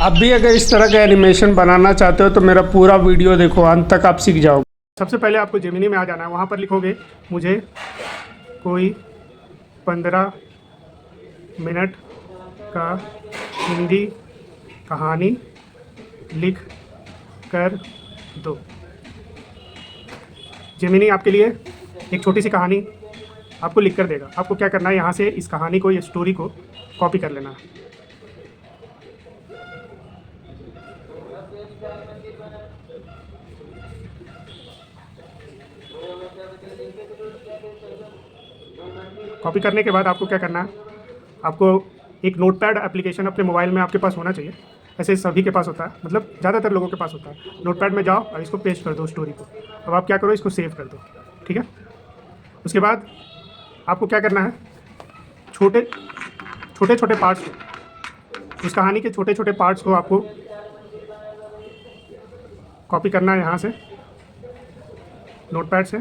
आप भी अगर इस तरह का एनिमेशन बनाना चाहते हो तो मेरा पूरा वीडियो देखो, अंत तक आप सीख जाओगे। सबसे पहले आपको जेमिनी में आ जाना है। वहाँ पर लिखोगे मुझे कोई 15 मिनट का हिंदी कहानी लिख कर दो। जेमिनी आपके लिए एक छोटी सी कहानी आपको लिख कर देगा। आपको क्या करना है, यहाँ से इस कहानी को, ये स्टोरी को कॉपी कर लेना है। कॉपी करने के बाद आपको क्या करना है, आपको एक नोटपैड एप्लीकेशन अपने मोबाइल में आपके पास होना चाहिए। ऐसे सभी के पास होता है, मतलब ज़्यादातर लोगों के पास होता है। नोटपैड में जाओ और इसको पेस्ट कर दो स्टोरी को। अब आप क्या करो, इसको सेव कर दो, ठीक है। उसके बाद आपको क्या करना है, छोटे छोटे पार्ट्स को, उस कहानी के छोटे छोटे पार्ट्स को आपको कॉपी करना है यहाँ से नोटपैड से।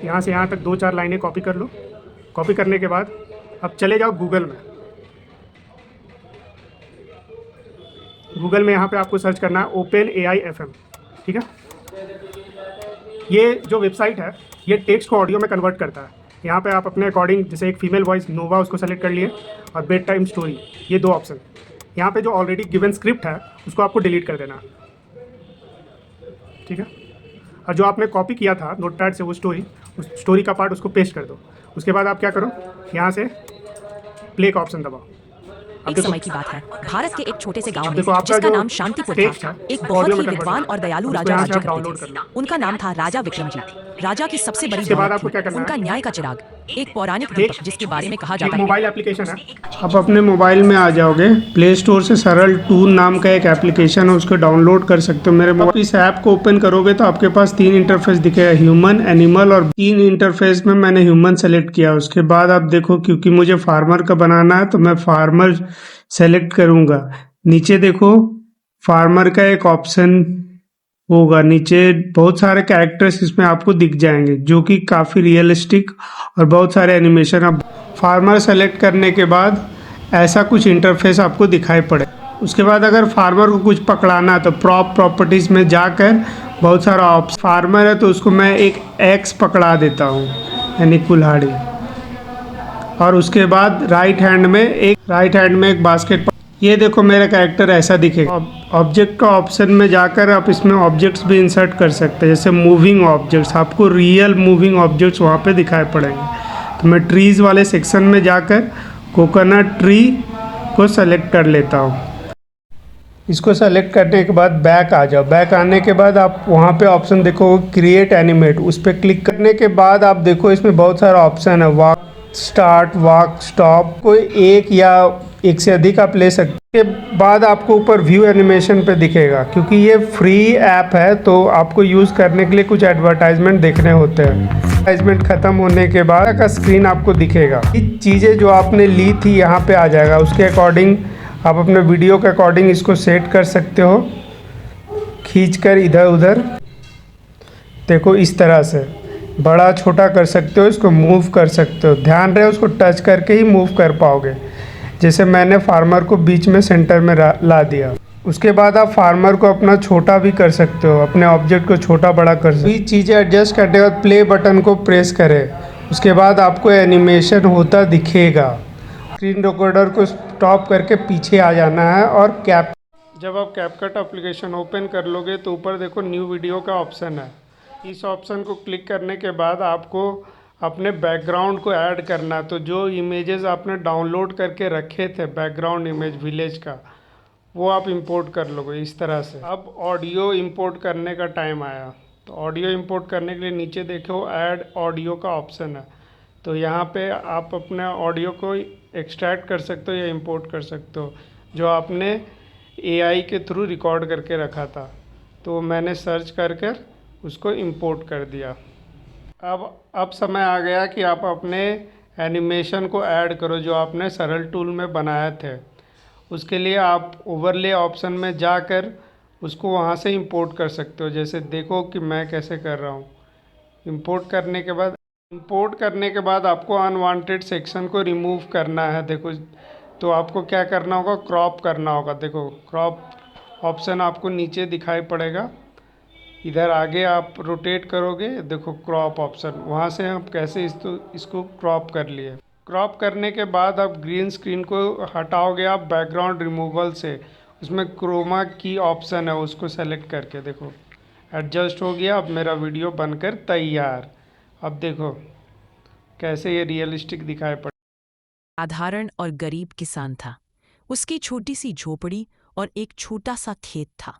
यहाँ से यहाँ तक 2-4 लाइनें कॉपी कर लो। कॉपी करने के बाद अब चले जाओ गूगल में। गूगल में यहाँ पे आपको सर्च करना है OpenAI FM, ठीक है। ये जो वेबसाइट है ये टेक्स्ट को ऑडियो में कन्वर्ट करता है। यहाँ पे आप अपने अकॉर्डिंग, जैसे एक फीमेल वॉइस नोवा, उसको सेलेक्ट कर लिए, और बेड टाइम स्टोरी, ये 2 ऑप्शन। यहाँ पे जो ऑलरेडी गिवन स्क्रिप्ट है उसको आपको डिलीट कर देना, ठीक है। और जो आपने कॉपी किया था नोटपैड से वो स्टोरी, उस स्टोरी का पार्ट उसको पेस्ट कर दो। उसके बाद आप क्या करो, यहाँ से प्ले का ऑप्शन दबाओ। एक समय की बात है, भारत के एक छोटे से गांव में, देखो, आपका जिसका जो नाम शांतिपुर टेक्स्ट था, है एक उसको बहुत ऑडियो ही में कन्वर्ट विद्वान करना और है। दयालु उसको राजा यहाँ से राज्य आप डाउनलोड करते कर थे। लो। उनका नाम था राजा विक्रमजीत। राजा की सबसे बड़ी उसके बाद दौलत आपको क्या थी करना उनका है, न्याय का चिराग, एक पौराणिक एक दीपक जिसके बारे में कहा एक जाता है। मोबाइल एप्लीकेशन है। आप अपने मोबाइल में आ जाओगे, प्ले स्टोर से सरल टूल नाम का एक एप्लीकेशन है, उसको डाउनलोड कर सकते हो। मेरे मोबाइल इस ऐप को ओपन करोगे तो आपके पास 3 इंटरफेस दिखेगा, ह्यूमन, एनिमल और 3 इंटरफेस में मैंने ह्यूमन सेलेक्ट किया। उसके बाद आप देखो, क्योंकि मुझे फार्मर का बनाना है तो मैं फार्मर सेलेक्ट करूंगा। नीचे देखो, फार्मर का एक ऑप्शन होगा, नीचे बहुत सारे कैरेक्टर्स इसमें आपको दिख जाएंगे जो कि काफ़ी रियलिस्टिक और बहुत सारे एनिमेशन। अब फार्मर सेलेक्ट करने के बाद ऐसा कुछ इंटरफेस आपको दिखाई पड़े। उसके बाद अगर फार्मर को कुछ पकड़ाना है तो प्रॉपर्टीज़ में जाकर बहुत सारा ऑप्शन, फार्मर है तो उसको मैं एक एक्स पकड़ा देता हूँ, यानी कुल्हाड़ी। और उसके बाद राइट हैंड में एक बास्केट। ये देखो, मेरा कैरेक्टर ऐसा दिखेगा। ऑब्जेक्ट का ऑप्शन में जाकर आप इसमें ऑब्जेक्ट्स भी इंसर्ट कर सकते हैं, जैसे मूविंग ऑब्जेक्ट्स। आपको रियल मूविंग ऑब्जेक्ट्स वहाँ पे दिखाई पड़ेंगे। तो मैं ट्रीज़ वाले सेक्शन में जाकर कोकोनट ट्री को सेलेक्ट कर लेता हूँ। इसको सेलेक्ट करने के बाद बैक आ जाओ। बैक आने के बाद आप वहाँ पे ऑप्शन देखो, क्रिएट एनिमेट, उस पर क्लिक करने के बाद आप देखो इसमें बहुत सारा ऑप्शन है, वॉक स्टार्ट, वॉक स्टॉप। कोई एक या एक से अधिक आप ले सकते हैं। के बाद आपको ऊपर व्यू एनिमेशन पे दिखेगा। क्योंकि ये फ्री ऐप है तो आपको यूज़ करने के लिए कुछ एडवर्टाइजमेंट देखने होते हैं। एडवर्टाइजमेंट ख़त्म होने के बाद का स्क्रीन आपको दिखेगा। ये चीज़ें जो आपने ली थी यहाँ पे आ जाएगा। उसके अकॉर्डिंग आप अपने वीडियो के अकॉर्डिंग इसको सेट कर सकते हो, खींचकर इधर उधर। देखो, इस तरह से बड़ा छोटा कर सकते हो, इसको मूव कर सकते हो। ध्यान रहे उसको टच करके ही मूव कर पाओगे। जैसे मैंने फार्मर को बीच में सेंटर में ला दिया। उसके बाद आप फार्मर को अपना छोटा भी कर सकते हो, अपने ऑब्जेक्ट को छोटा बड़ा कर सकते हो। ये चीज़ें एडजस्ट करने के बाद प्ले बटन को प्रेस करें। उसके बाद आपको एनिमेशन होता दिखेगा। स्क्रीन रिकॉर्डर को स्टॉप करके पीछे आ जाना है और जब आप कैपकट एप्लीकेशन ओपन कर लोगे तो ऊपर देखो न्यू वीडियो का ऑप्शन है। इस ऑप्शन को क्लिक करने के बाद आपको अपने बैकग्राउंड को ऐड करना। तो जो इमेजेस आपने डाउनलोड करके रखे थे, बैकग्राउंड इमेज विलेज का, वो आप इंपोर्ट कर लोगे इस तरह से। अब ऑडियो इंपोर्ट करने का टाइम आया। तो ऑडियो इंपोर्ट करने के लिए नीचे देखो ऐड ऑडियो का ऑप्शन है। तो यहाँ पे आप अपने ऑडियो को एक्सट्रैक्ट कर सकते हो या इंपोर्ट कर सकते हो, जो आपने AI के थ्रू रिकॉर्ड करके रखा था। तो मैंने सर्च कर उसको इंपोर्ट कर दिया। अब समय आ गया कि आप अपने एनिमेशन को ऐड करो जो आपने सरल टूल में बनाए थे। उसके लिए आप ओवरले ऑप्शन में जाकर उसको वहाँ से इंपोर्ट कर सकते हो। जैसे देखो कि मैं कैसे कर रहा हूँ। इंपोर्ट करने के बाद इंपोर्ट करने के बाद आपको अनवांटेड सेक्शन को रिमूव करना है। देखो, तो आपको क्या करना होगा, क्रॉप करना होगा। देखो, क्रॉप ऑप्शन आपको नीचे दिखाई पड़ेगा, इधर आगे आप रोटेट करोगे, देखो क्रॉप ऑप्शन, वहाँ से आप कैसे इसको क्रॉप कर लिए। क्रॉप करने के बाद आप ग्रीन स्क्रीन को हटाओगे आप बैकग्राउंड रिमूवल से, उसमें क्रोमा की ऑप्शन है, उसको सेलेक्ट करके देखो एडजस्ट हो गया। अब मेरा वीडियो बनकर तैयार। अब देखो कैसे ये रियलिस्टिक दिखाई पड़। साधारण और गरीब किसान था। उसकी छोटी सी झोपड़ी और एक छोटा सा खेत था।